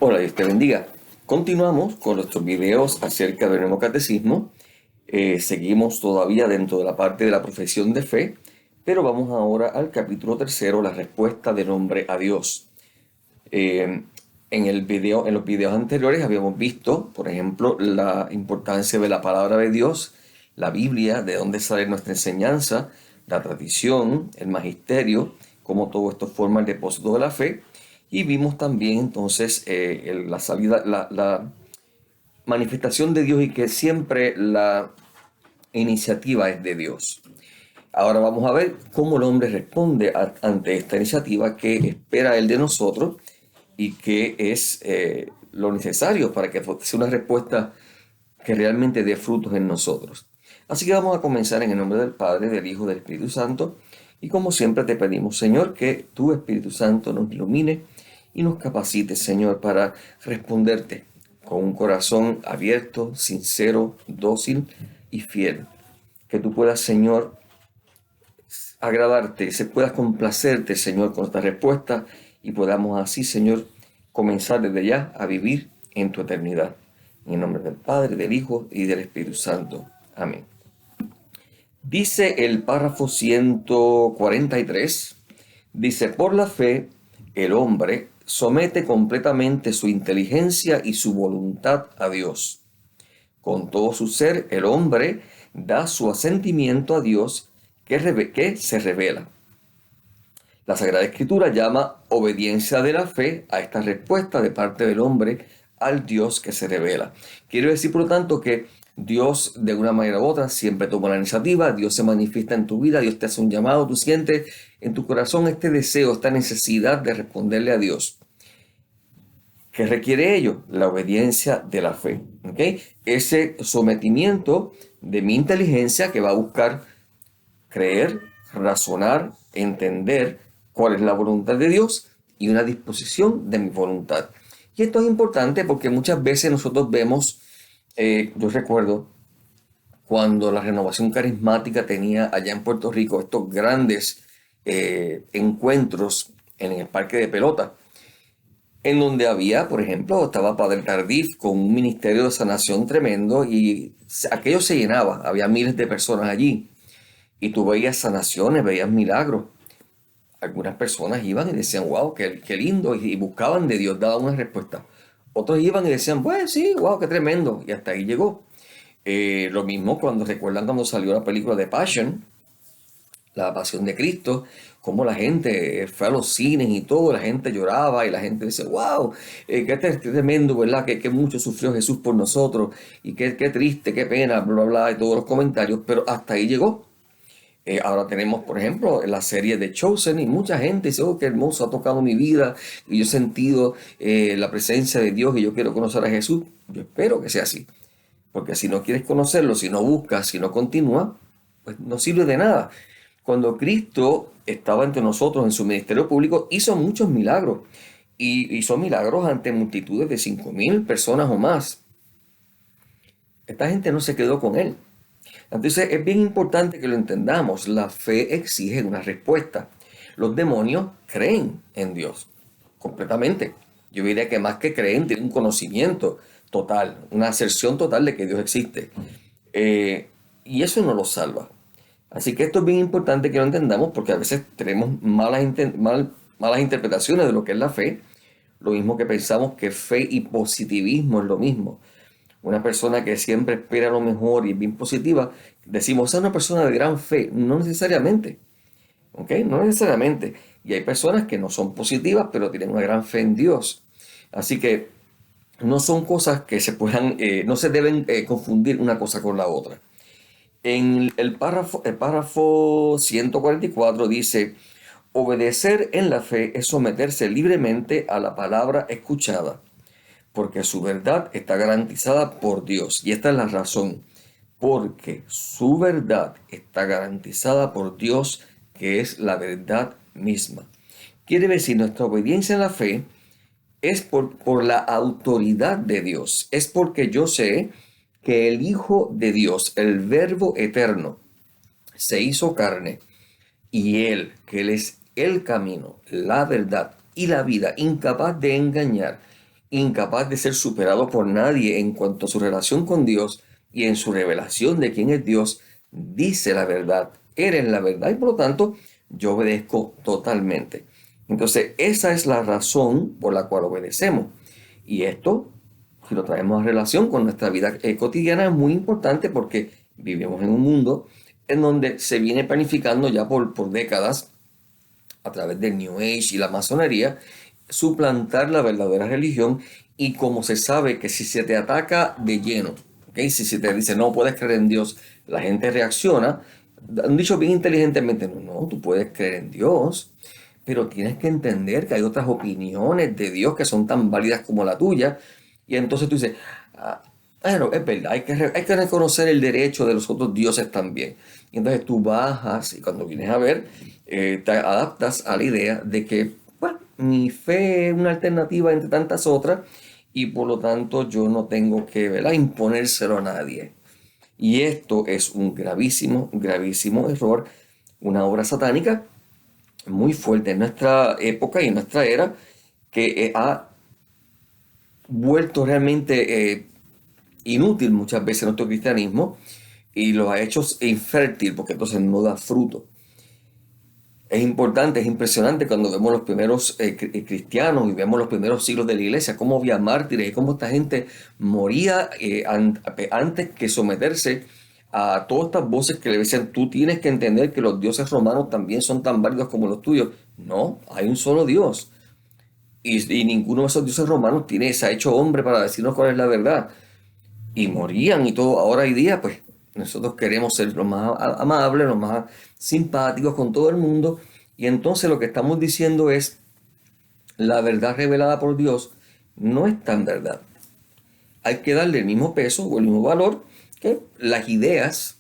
Hola, Dios te bendiga. Continuamos con nuestros videos acerca del nuevo catecismo. Seguimos todavía dentro de la parte de la profesión de fe, pero vamos ahora al capítulo tercero, la respuesta del hombre a Dios. En los videos anteriores habíamos visto, por ejemplo, la importancia de la palabra de Dios, la Biblia, de dónde sale nuestra enseñanza, la tradición, el magisterio, cómo todo esto forma el depósito de la fe. Y vimos también entonces la manifestación de Dios y que siempre la iniciativa es de Dios. Ahora vamos a ver cómo el hombre responde ante esta iniciativa, qué espera él de nosotros y qué es lo necesario para que sea una respuesta que realmente dé frutos en nosotros. Así que vamos a comenzar en el nombre del Padre, del Hijo y del Espíritu Santo. Y como siempre te pedimos, Señor, que tu Espíritu Santo nos ilumine y nos capacite, Señor, para responderte con un corazón abierto, sincero, dócil y fiel. Que tú puedas, Señor, agradarte, se puedas complacerte, Señor, con esta respuesta y podamos así, Señor, comenzar desde ya a vivir en tu eternidad. En el nombre del Padre, del Hijo y del Espíritu Santo. Amén. Dice el párrafo 143, dice, por la fe, el hombre somete completamente su inteligencia y su voluntad a Dios. Con todo su ser, el hombre da su asentimiento a Dios que se revela. La Sagrada Escritura llama obediencia de la fe a esta respuesta de parte del hombre al Dios que se revela. Quiero decir, por lo tanto, que Dios, de una manera u otra, siempre toma la iniciativa, Dios se manifiesta en tu vida, Dios te hace un llamado, tú sientes en tu corazón este deseo, esta necesidad de responderle a Dios. ¿Qué requiere ello? La obediencia de la fe. ¿Okay? Ese sometimiento de mi inteligencia que va a buscar creer, razonar, entender cuál es la voluntad de Dios y una disposición de mi voluntad. Y esto es importante porque muchas veces nosotros vemos, yo recuerdo cuando la renovación carismática tenía allá en Puerto Rico estos grandes encuentros en el parque de pelota, en donde había, por ejemplo, estaba Padre Tardif con un ministerio de sanación tremendo y aquello se llenaba, había miles de personas allí y tú veías sanaciones, veías milagros. Algunas personas iban y decían, wow, qué lindo, y buscaban de Dios, daban una respuesta. Otros iban y decían, pues sí, wow, qué tremendo, y hasta ahí llegó. Lo mismo cuando recuerdan cuando salió la película de Passion, la Pasión de Cristo, cómo la gente fue a los cines y todo, la gente lloraba y la gente dice, wow, qué tremendo, ¿verdad? Que mucho sufrió Jesús por nosotros y qué triste, qué pena, bla, bla, bla, y todos los comentarios, pero hasta ahí llegó. Ahora tenemos, por ejemplo, la serie de Chosen y mucha gente dice, oh, qué hermoso, ha tocado mi vida y yo he sentido la presencia de Dios y yo quiero conocer a Jesús. Yo espero que sea así, porque si no quieres conocerlo, si no buscas, si no continúas, pues no sirve de nada. Cuando Cristo estaba entre nosotros en su ministerio público, hizo muchos milagros y hizo milagros ante multitudes de 5.000 personas o más. Esta gente no se quedó con él. Entonces es bien importante que lo entendamos. La fe exige una respuesta. Los demonios creen en Dios completamente. Yo diría que más que creen, tienen un conocimiento total, una aserción total de que Dios existe. Y eso no los salva. Así que esto es bien importante que lo entendamos porque a veces tenemos malas interpretaciones de lo que es la fe. Lo mismo que pensamos que fe y positivismo es lo mismo. Una persona que siempre espera lo mejor y es bien positiva, decimos, es una persona de gran fe. No necesariamente, ¿ok? No necesariamente. Y hay personas que no son positivas, pero tienen una gran fe en Dios. Así que no son cosas que no se deben confundir una cosa con la otra. En el párrafo 144 dice, obedecer en la fe es someterse libremente a la palabra escuchada porque su verdad está garantizada por Dios. Y esta es la razón, porque su verdad está garantizada por Dios, que es la verdad misma. Quiere decir, nuestra obediencia en la fe es por la autoridad de Dios. Es porque yo sé que el Hijo de Dios, el Verbo eterno, se hizo carne y que Él es el camino, la verdad y la vida, incapaz de engañar, incapaz de ser superado por nadie en cuanto a su relación con Dios y en su revelación de quién es Dios, dice la verdad, eres la verdad y por lo tanto yo obedezco totalmente. Entonces esa es la razón por la cual obedecemos. Y esto, si lo traemos a relación con nuestra vida cotidiana, es muy importante porque vivimos en un mundo en donde se viene planificando ya por décadas a través del New Age y la masonería, suplantar la verdadera religión. Y como se sabe que si se te ataca de lleno, ¿okay? Si se te dice no puedes creer en Dios, la gente reacciona. Han dicho bien inteligentemente, no, tú puedes creer en Dios, pero tienes que entender que hay otras opiniones de Dios que son tan válidas como la tuya. Y entonces tú dices, ah, bueno, es verdad, hay que reconocer el derecho de los otros dioses también. Y entonces tú bajas y cuando vienes a ver, te adaptas a la idea de que, bueno, mi fe es una alternativa entre tantas otras y por lo tanto yo no tengo que, ¿verdad?, imponérselo a nadie. Y esto es un gravísimo, gravísimo error, una obra satánica muy fuerte en nuestra época y en nuestra era que ha vuelto realmente inútil muchas veces nuestro cristianismo y lo ha hecho infértil porque entonces no da fruto. Es importante, es impresionante cuando vemos los primeros cristianos y vemos los primeros siglos de la iglesia, cómo había mártires y cómo esta gente moría antes que someterse a todas estas voces que le decían, tú tienes que entender que los dioses romanos también son tan válidos como los tuyos. No, hay un solo Dios. Y ninguno de esos dioses romanos se ha hecho hombre para decirnos cuál es la verdad. Y morían y todo. Ahora hoy día, pues, nosotros queremos ser los más amables, los más simpáticos con todo el mundo. Y entonces lo que estamos diciendo es, la verdad revelada por Dios no es tan verdad. Hay que darle el mismo peso o el mismo valor que las ideas,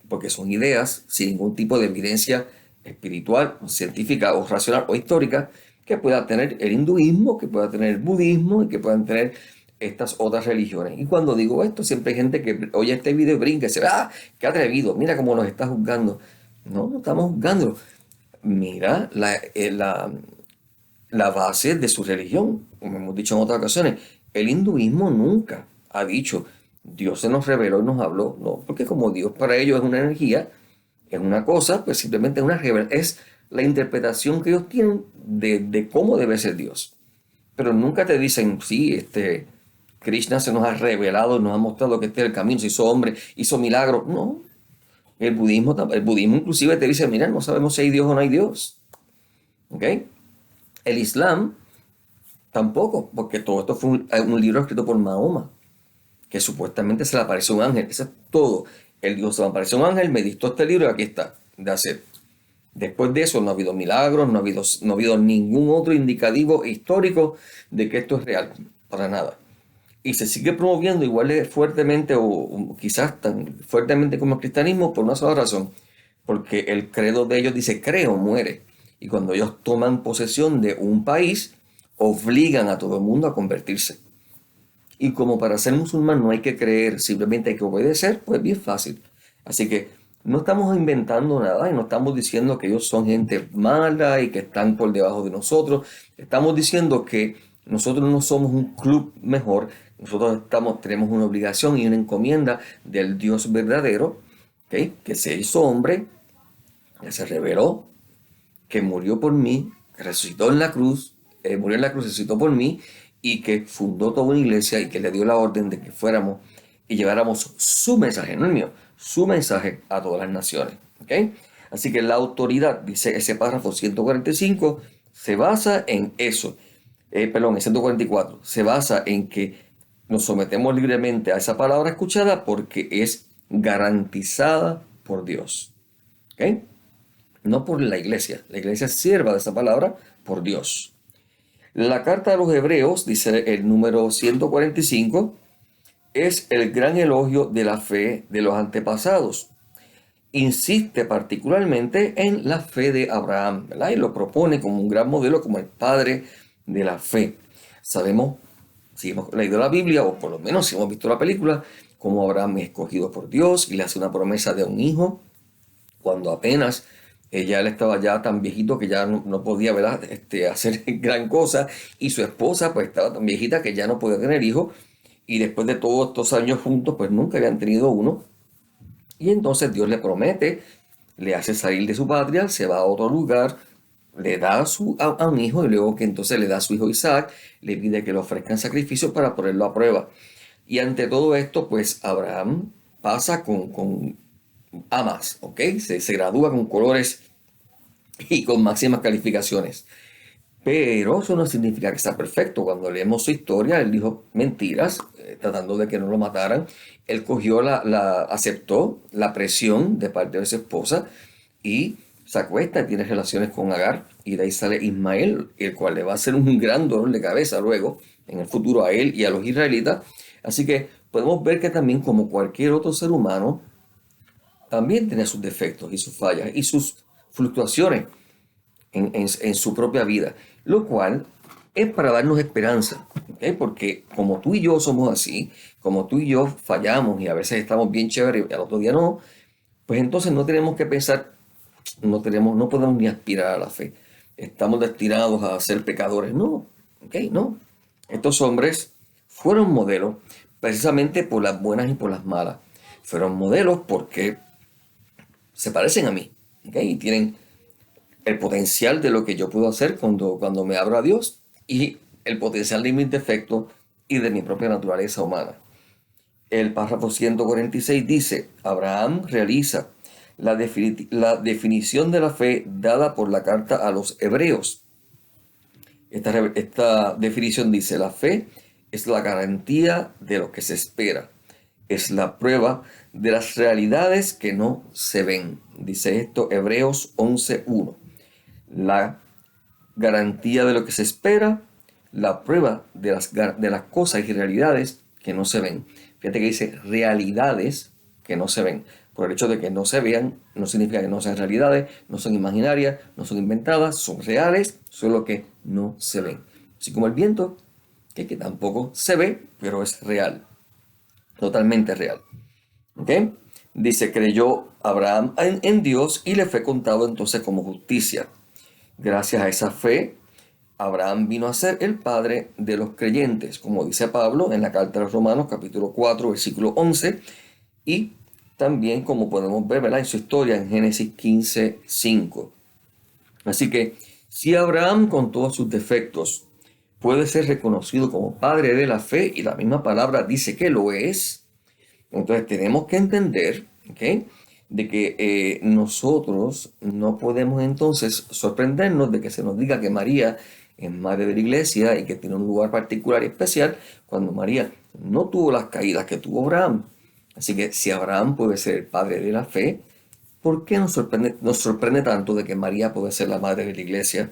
porque son ideas sin ningún tipo de evidencia espiritual, científica o racional o histórica, que pueda tener el hinduismo, que pueda tener el budismo y que puedan tener estas otras religiones. Y cuando digo esto, siempre hay gente que oye este video y brinca y dice, ¡ah, qué atrevido! Mira cómo nos está juzgando. No, no estamos juzgando. Mira la base de su religión, como hemos dicho en otras ocasiones. El hinduismo nunca ha dicho, Dios se nos reveló y nos habló. No, porque como Dios para ellos es una energía, es una cosa, pues simplemente es la interpretación que ellos tienen de cómo debe ser Dios. Pero nunca te dicen, sí, Krishna se nos ha revelado, nos ha mostrado que este es el camino, se hizo hombre, hizo milagros. No, el budismo inclusive te dice, mira, no sabemos si hay Dios o no hay Dios. ¿Ok? El Islam tampoco, porque todo esto fue un libro escrito por Mahoma, que supuestamente se le apareció un ángel. Eso es todo. Él dijo, se me apareció un ángel, me dictó este libro y aquí está. De hacer. Después de eso no ha habido milagros, no ha habido ningún otro indicativo histórico de que esto es real, para nada. Y se sigue promoviendo igual de fuertemente o quizás tan fuertemente como el cristianismo por una sola razón, porque el credo de ellos dice cree o muere. Y cuando ellos toman posesión de un país, obligan a todo el mundo a convertirse. Y como para ser musulmán no hay que creer, simplemente hay que obedecer, pues bien fácil. Así que no estamos inventando nada y no estamos diciendo que ellos son gente mala y que están por debajo de nosotros. Estamos diciendo que nosotros no somos un club mejor, nosotros tenemos una obligación y una encomienda del Dios verdadero, ¿okay?, que se hizo hombre, que se reveló, que murió por mí, que resucitó en la cruz, murió en la cruz, resucitó por mí, y que fundó toda una iglesia y que le dio la orden de que fuéramos y lleváramos su mensaje, no el mío, su mensaje a todas las naciones. ¿Okay? Así que la autoridad, dice ese párrafo 145, se basa en eso. En 144, se basa en que nos sometemos libremente a esa palabra escuchada porque es garantizada por Dios. ¿Okay? No por la iglesia. La iglesia sirva de esa palabra por Dios. La carta de los Hebreos, dice el número 145, es el gran elogio de la fe de los antepasados. Insiste particularmente en la fe de Abraham, ¿verdad? Y lo propone como un gran modelo, como el padre de la fe. Sabemos, si hemos leído la Biblia, o por lo menos si hemos visto la película, cómo Abraham es escogido por Dios y le hace una promesa de un hijo cuando apenas Ella él estaba ya tan viejito que ya no podía, ¿verdad? Hacer gran cosa. Y su esposa pues estaba tan viejita que ya no podía tener hijos. Y después de todos estos años juntos, pues nunca habían tenido uno. Y entonces Dios le promete, le hace salir de su patria, se va a otro lugar, le da a un hijo y luego que entonces le da a su hijo Isaac, le pide que le ofrezcan sacrificios para ponerlo a prueba. Y ante todo esto, pues Abraham pasa con A más, ¿ok? Se gradúa con colores y con máximas calificaciones. Pero eso no significa que está perfecto. Cuando leemos su historia, él dijo mentiras, tratando de que no lo mataran. Él cogió aceptó la presión de parte de su esposa y se acuesta y tiene relaciones con Agar. Y de ahí sale Ismael, el cual le va a hacer un gran dolor de cabeza luego, en el futuro, a él y a los israelitas. Así que podemos ver que también, como cualquier otro ser humano, también tiene sus defectos y sus fallas y sus fluctuaciones en su propia vida, lo cual es para darnos esperanza, ¿ok? Porque como tú y yo somos así, como tú y yo fallamos y a veces estamos bien chéveres y al otro día no, pues entonces no tenemos que pensar, no podemos ni aspirar a la fe. Estamos destinados a ser pecadores. No, ¿ok? No. Estos hombres fueron modelos precisamente por las buenas y por las malas. Fueron modelos porque se parecen a mí, ¿ok? Y tienen el potencial de lo que yo puedo hacer cuando me abro a Dios y el potencial de mis defectos y de mi propia naturaleza humana. El párrafo 146 dice, Abraham realiza la definición de la fe dada por la carta a los hebreos. Esta definición dice, la fe es la garantía de lo que se espera, es la prueba de las realidades que no se ven. Dice esto Hebreos 11:1. La garantía de lo que se espera, la prueba de las cosas y realidades que no se ven. Fíjate que dice realidades que no se ven. Por el hecho de que no se vean, no significa que no sean realidades, no son imaginarias, no son inventadas, son reales, solo que no se ven. Así como el viento, que tampoco se ve, pero es real, totalmente real. ¿Ok? Dice, creyó Abraham en Dios y le fue contado entonces como justicia. Gracias a esa fe, Abraham vino a ser el padre de los creyentes, como dice Pablo en la carta a los Romanos, capítulo 4, versículo 11, y también como podemos ver, ¿verdad?, en su historia en Génesis 15:5. Así que si Abraham, con todos sus defectos, puede ser reconocido como padre de la fe, y la misma palabra dice que lo es, entonces tenemos que entender, ¿ok?, de que nosotros no podemos entonces sorprendernos de que se nos diga que María es madre de la iglesia y que tiene un lugar particular y especial cuando María no tuvo las caídas que tuvo Abraham. Así que si Abraham puede ser el padre de la fe, ¿por qué nos sorprende tanto de que María puede ser la madre de la iglesia?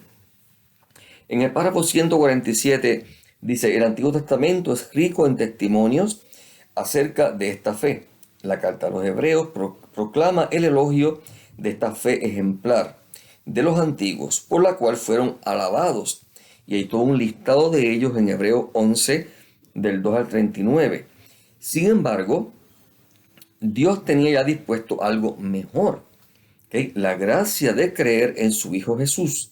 En el párrafo 147 dice, el Antiguo Testamento es rico en testimonios acerca de esta fe. La carta a los Hebreos proclama el elogio de esta fe ejemplar de los antiguos, por la cual fueron alabados. Y hay todo un listado de ellos en Hebreos 11, del 2 al 39. Sin embargo, Dios tenía ya dispuesto algo mejor, ¿okay? La gracia de creer en su Hijo Jesús,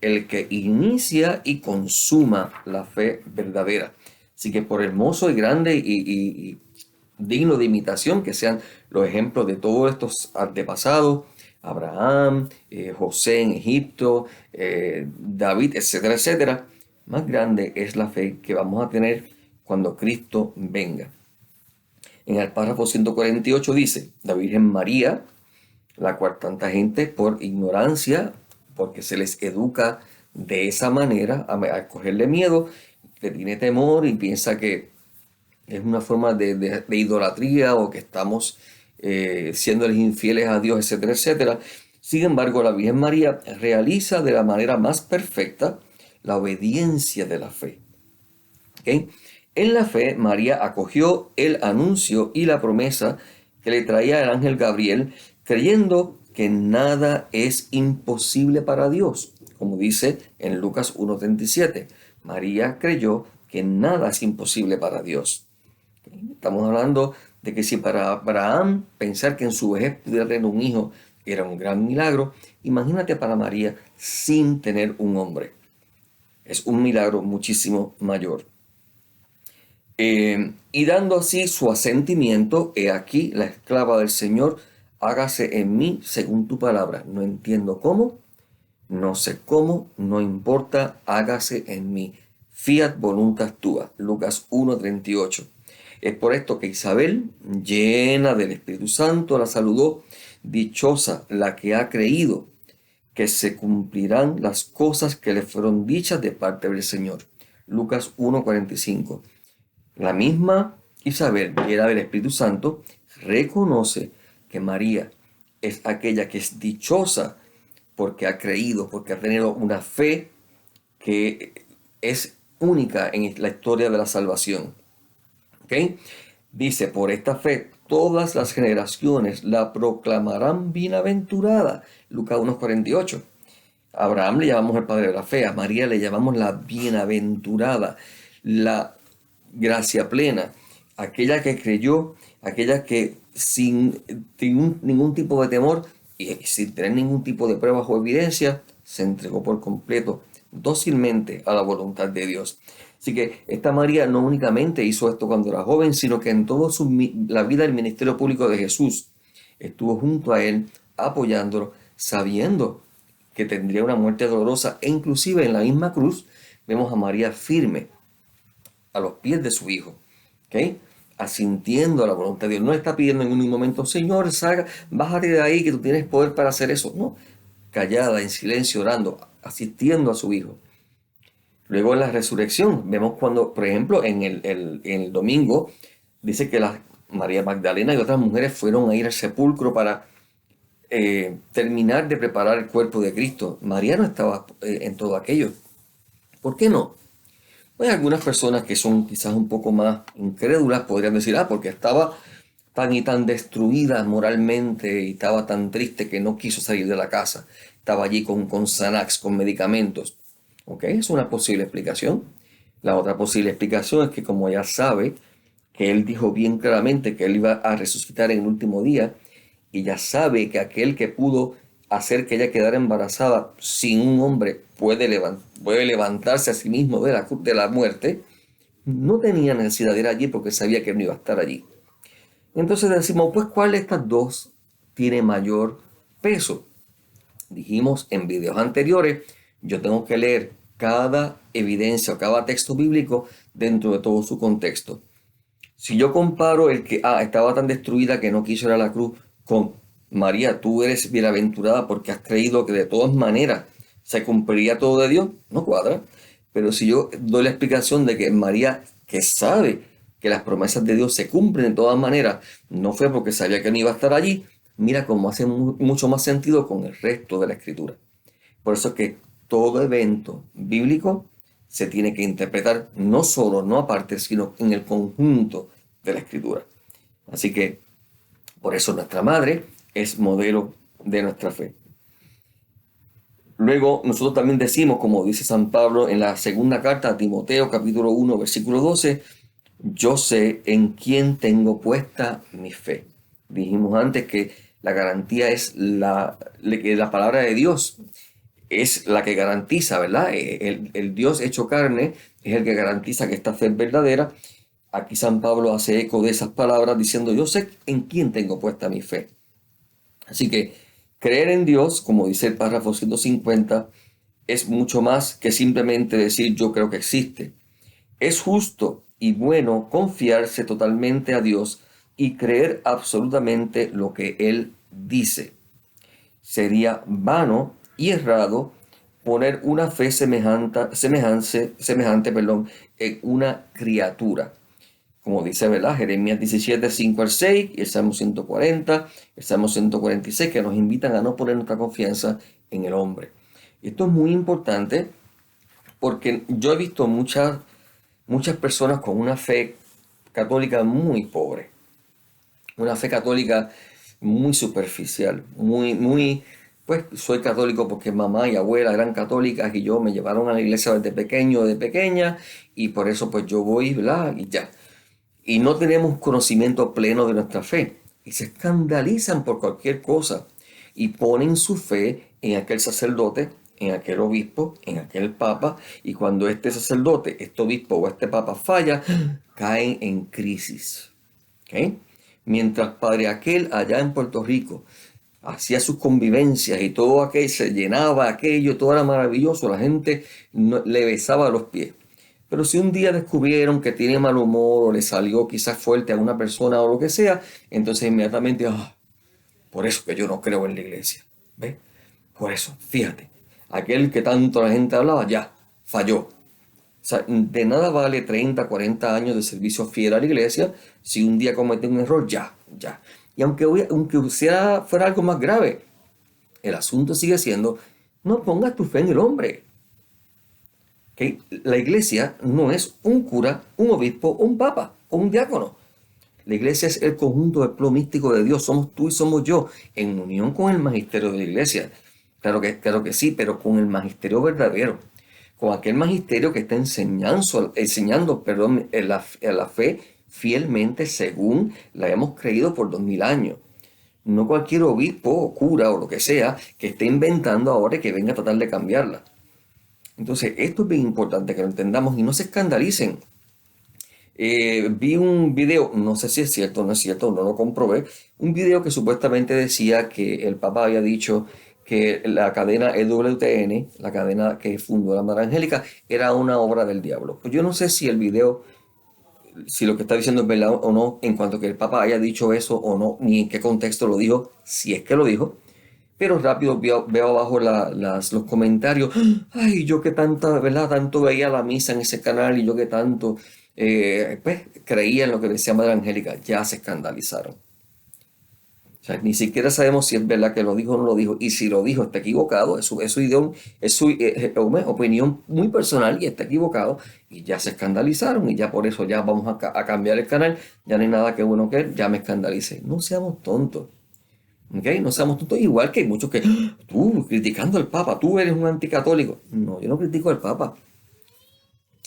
el que inicia y consuma la fe verdadera. Así que por hermoso y grande y digno de imitación que sean los ejemplos de todos estos antepasados, Abraham, José en Egipto, David, etcétera, etcétera, más grande es la fe que vamos a tener cuando Cristo venga. En el párrafo 148 dice, la Virgen María, la cual tanta gente por ignorancia, porque se les educa de esa manera, a cogerle miedo, le tiene temor y piensa que es una forma de idolatría o que estamos siéndoles infieles a Dios, etcétera, etcétera. Sin embargo, la Virgen María realiza de la manera más perfecta la obediencia de la fe. ¿Okay? En la fe, María acogió el anuncio y la promesa que le traía el ángel Gabriel, creyendo que nada es imposible para Dios, como dice en Lucas 1:37. María creyó que nada es imposible para Dios. Estamos hablando de que si para Abraham pensar que en su vejez pudiera tener un hijo era un gran milagro. Imagínate para María sin tener un hombre. Es un milagro muchísimo mayor. Y dando así su asentimiento, he aquí la esclava del Señor, hágase en mí según tu palabra. No entiendo cómo, no sé cómo, no importa, hágase en mí. Fiat voluntas tua. Lucas 1:38. Es por esto que Isabel, llena del Espíritu Santo, la saludó. Dichosa la que ha creído que se cumplirán las cosas que le fueron dichas de parte del Señor. Lucas 1:45. La misma Isabel, llena del Espíritu Santo, reconoce que María es aquella que es dichosa porque ha creído, porque ha tenido una fe que es única en la historia de la salvación. ¿Okay? Dice, por esta fe todas las generaciones la proclamarán bienaventurada. Lucas 1:48. A Abraham le llamamos el padre de la fe, a María le llamamos la bienaventurada, la gracia plena, aquella que creyó, aquella que sin ningún tipo de temor y sin tener ningún tipo de pruebas o evidencia, se entregó por completo, dócilmente a la voluntad de Dios. Así que esta María no únicamente hizo esto cuando era joven, sino que en toda la vida del ministerio público de Jesús estuvo junto a él, apoyándolo, sabiendo que tendría una muerte dolorosa, e inclusive en la misma cruz vemos a María firme a los pies de su hijo, ¿okay? Asintiendo a la voluntad de Dios. No está pidiendo en un momento, Señor, bájate de ahí que tú tienes poder para hacer eso. No, callada, en silencio, orando, asistiendo a su hijo. Luego en la resurrección, vemos cuando, por ejemplo, en el domingo, dice que María Magdalena y otras mujeres fueron a ir al sepulcro para terminar de preparar el cuerpo de Cristo. María no estaba en todo aquello. ¿Por qué no? Pues algunas personas que son quizás un poco más incrédulas podrían decir, porque estaba tan y tan destruida moralmente y estaba tan triste que no quiso salir de la casa. Estaba allí con Xanax, con medicamentos. ¿Ok? Es una posible explicación. La otra posible explicación es que como ella sabe que él dijo bien claramente que él iba a resucitar en el último día, y ya sabe que aquel que pudo hacer que ella quedara embarazada sin un hombre puede levantarse a sí mismo de la muerte, no tenía necesidad de ir allí porque sabía que no iba a estar allí. Entonces decimos, pues, ¿cuál de estas dos tiene mayor peso? Dijimos en videos anteriores, yo tengo que leer cada evidencia o cada texto bíblico dentro de todo su contexto. Si yo comparo el que estaba tan destruida que no quiso ir a la cruz con María, tú eres bienaventurada porque has creído que de todas maneras se cumpliría todo de Dios, no cuadra. Pero si yo doy la explicación de que María, que sabe que las promesas de Dios se cumplen de todas maneras, no fue porque sabía que no iba a estar allí, mira cómo hace mucho más sentido con el resto de la escritura. Por eso es que todo evento bíblico se tiene que interpretar no solo, no aparte, sino en el conjunto de la escritura. Así que por eso nuestra madre es modelo de nuestra fe. Luego nosotros también decimos, como dice San Pablo en la segunda carta a Timoteo, capítulo 1, versículo 12, yo sé en quién tengo puesta mi fe. Dijimos antes que la garantía es que la palabra de Dios es la que garantiza, ¿verdad? El Dios hecho carne es el que garantiza que esta fe es verdadera. Aquí San Pablo hace eco de esas palabras diciendo, yo sé en quién tengo puesta mi fe. Así que creer en Dios, como dice el párrafo 150, es mucho más que simplemente decir yo creo que existe. Es justo y bueno confiarse totalmente a Dios y creer absolutamente lo que Él dice. Sería vano y errado poner una fe semejante en una criatura. Como dice, ¿verdad? Jeremías 17, 5 al 6, y el Salmo 140, el Salmo 146, que nos invitan a no poner nuestra confianza en el hombre. Esto es muy importante porque yo he visto muchas personas con una fe católica muy pobre, una fe católica muy superficial, pues soy católico porque mamá y abuela eran católicas y yo me llevaron a la iglesia desde pequeño, de pequeña, y por eso pues yo voy, ¿verdad? Y ya. Y no tenemos conocimiento pleno de nuestra fe y se escandalizan por cualquier cosa y ponen su fe en aquel sacerdote, en aquel obispo, en aquel papa, y cuando este sacerdote, este obispo o este papa falla, caen en crisis. ¿Ok? Mientras Padre Aquel allá en Puerto Rico hacía sus convivencias y todo aquello, se llenaba aquello, todo era maravilloso, la gente le besaba los pies. Pero si un día descubrieron que tiene mal humor o le salió quizás fuerte a una persona o lo que sea, entonces inmediatamente, por eso que yo no creo en la iglesia. ¿Ves? Por eso, fíjate, aquel que tanto la gente hablaba, ya, falló. O sea, de nada vale 30, 40 años de servicio fiel a la iglesia si un día comete un error, ya. Y aunque fuera algo más grave, el asunto sigue siendo, no pongas tu fe en el hombre. ¿Okay? La iglesia no es un cura, un obispo, un papa o un diácono. La iglesia es el conjunto del pueblo místico de Dios. Somos tú y somos yo, en unión con el magisterio de la iglesia. Claro que sí, pero con el magisterio verdadero. Con aquel magisterio que está enseñando la fe fielmente según la hemos creído por 2000 años. No cualquier obispo o cura o lo que sea que esté inventando ahora y que venga a tratar de cambiarla. Entonces, esto es bien importante que lo entendamos y no se escandalicen. Vi un video, no sé si es cierto o no es cierto, no lo comprobé, un video que supuestamente decía que el Papa había dicho que la cadena EWTN, la cadena que fundó la Madre Angélica, era una obra del diablo. Pues yo no sé si el video, si lo que está diciendo es verdad o no, en cuanto a que el Papa haya dicho eso o no, ni en qué contexto lo dijo, si es que lo dijo. Pero rápido veo abajo los comentarios. Ay, yo que tanta, ¿verdad? Tanto veía la misa en ese canal y yo que tanto pues, creía en lo que decía Madre Angélica. Ya se escandalizaron. O sea, ni siquiera sabemos si es verdad que lo dijo o no lo dijo. Y si lo dijo, está equivocado. Es su opinión muy personal y está equivocado. Y ya se escandalizaron. Y ya por eso ya vamos a cambiar el canal. Ya no hay nada que bueno que ya me escandalice. No seamos tontos. ¿Okay? No seamos tontos, igual que hay muchos que tú criticando al Papa, tú eres un anticatólico. No, yo no critico al Papa.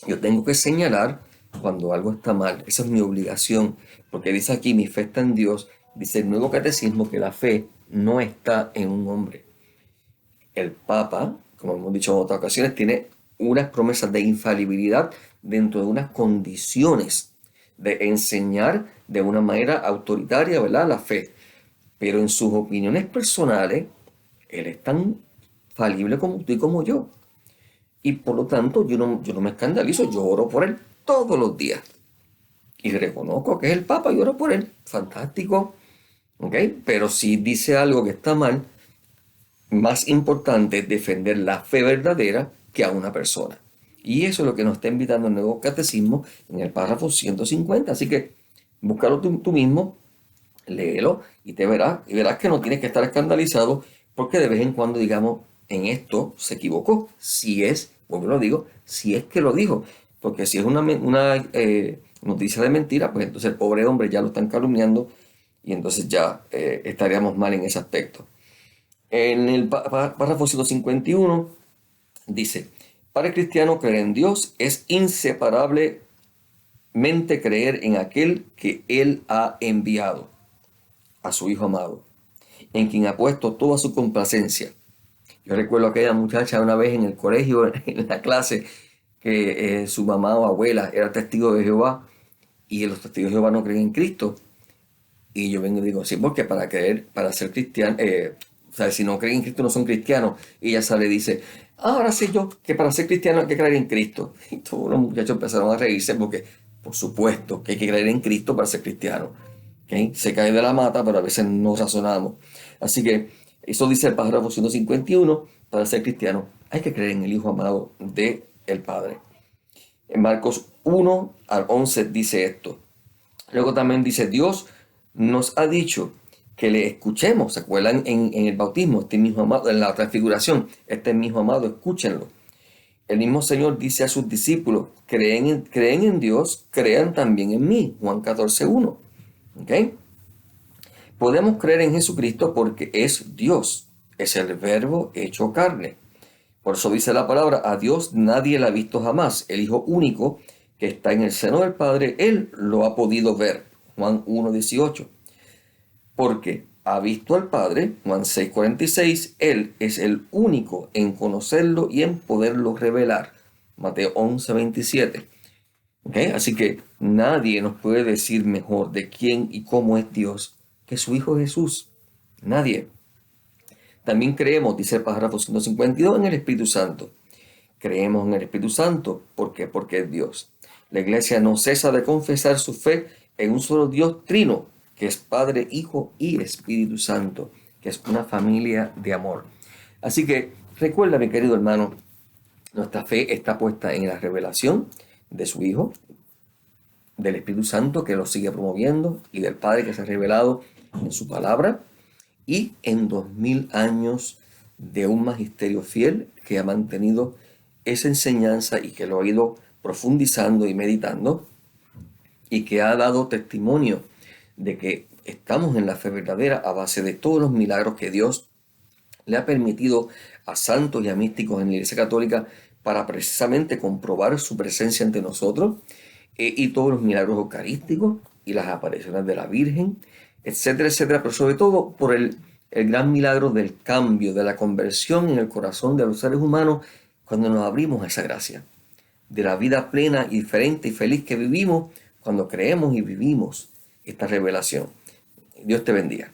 Yo tengo que señalar cuando algo está mal. Esa es mi obligación, porque dice aquí, mi fe está en Dios. Dice el nuevo catecismo que la fe no está en un hombre. El Papa, como hemos dicho en otras ocasiones, tiene unas promesas de infalibilidad dentro de unas condiciones de enseñar de una manera autoritaria, ¿verdad?, la fe. Pero en sus opiniones personales, él es tan falible como tú y como yo. Y por lo tanto, yo no me escandalizo, yo oro por él todos los días. Y reconozco que es el Papa y oro por él. Fantástico. ¿Ok? Pero si dice algo que está mal, más importante es defender la fe verdadera que a una persona. Y eso es lo que nos está invitando el nuevo catecismo en el párrafo 150. Así que búscalo tú mismo, léelo y verás que no tienes que estar escandalizado porque de vez en cuando, digamos, en esto se equivocó. Si es, como lo digo, si es que lo dijo. Porque si es una noticia de mentira, pues entonces el pobre hombre ya lo están calumniando y entonces ya estaríamos mal en ese aspecto. En el párrafo 151 dice, para el cristiano creer en Dios es inseparablemente creer en aquel que Él ha enviado, a su Hijo amado, en quien ha puesto toda su complacencia. Yo recuerdo a aquella muchacha una vez en el colegio, en la clase, que su mamá o abuela era testigo de Jehová y los testigos de Jehová no creen en Cristo. Y yo vengo y digo, sí, porque para ser cristiano, o sea, si no creen en Cristo no son cristianos. Y ella sale y dice, ahora sé yo que para ser cristiano hay que creer en Cristo. Y todos los muchachos empezaron a reírse porque, por supuesto, que hay que creer en Cristo para ser cristiano. ¿Okay? Se cae de la mata, pero a veces no razonamos. Así que eso dice el párrafo 151, para ser cristiano hay que creer en el Hijo amado del Padre. En Marcos 1 al 11 dice esto. Luego también dice, Dios nos ha dicho que le escuchemos. ¿Se acuerdan en el bautismo? Este mismo amado, en la transfiguración, este mismo amado, escúchenlo. El mismo Señor dice a sus discípulos, creen en Dios, crean también en mí. Juan 14:1. ¿Okay? Podemos creer en Jesucristo porque es Dios, es el verbo hecho carne. Por eso dice la palabra, a Dios nadie la ha visto jamás. El Hijo único que está en el seno del Padre, Él lo ha podido ver. Juan 1:18. ¿Por qué? ha visto al Padre, Juan 6:46, Él es el único en conocerlo y en poderlo revelar, Mateo 11:27. ¿Ok? Así que nadie nos puede decir mejor de quién y cómo es Dios que su Hijo Jesús. Nadie. También creemos, dice el párrafo 152, en el Espíritu Santo. Creemos en el Espíritu Santo. ¿Por qué? Porque es Dios. La iglesia no cesa de confesar su fe en un solo Dios trino, que es Padre, Hijo y Espíritu Santo, que es una familia de amor. Así que recuerda, mi querido hermano, nuestra fe está puesta en la revelación de su Hijo, del Espíritu Santo que lo sigue promoviendo y del Padre que se ha revelado en su palabra y en 2000 años de un magisterio fiel que ha mantenido esa enseñanza y que lo ha ido profundizando y meditando y que ha dado testimonio de que estamos en la fe verdadera a base de todos los milagros que Dios le ha permitido a santos y a místicos en la Iglesia Católica para precisamente comprobar su presencia ante nosotros, y todos los milagros eucarísticos y las apariciones de la Virgen, etcétera, etcétera, pero sobre todo por el gran milagro del cambio, de la conversión en el corazón de los seres humanos cuando nos abrimos a esa gracia, de la vida plena y diferente y feliz que vivimos cuando creemos y vivimos esta revelación. Dios te bendiga.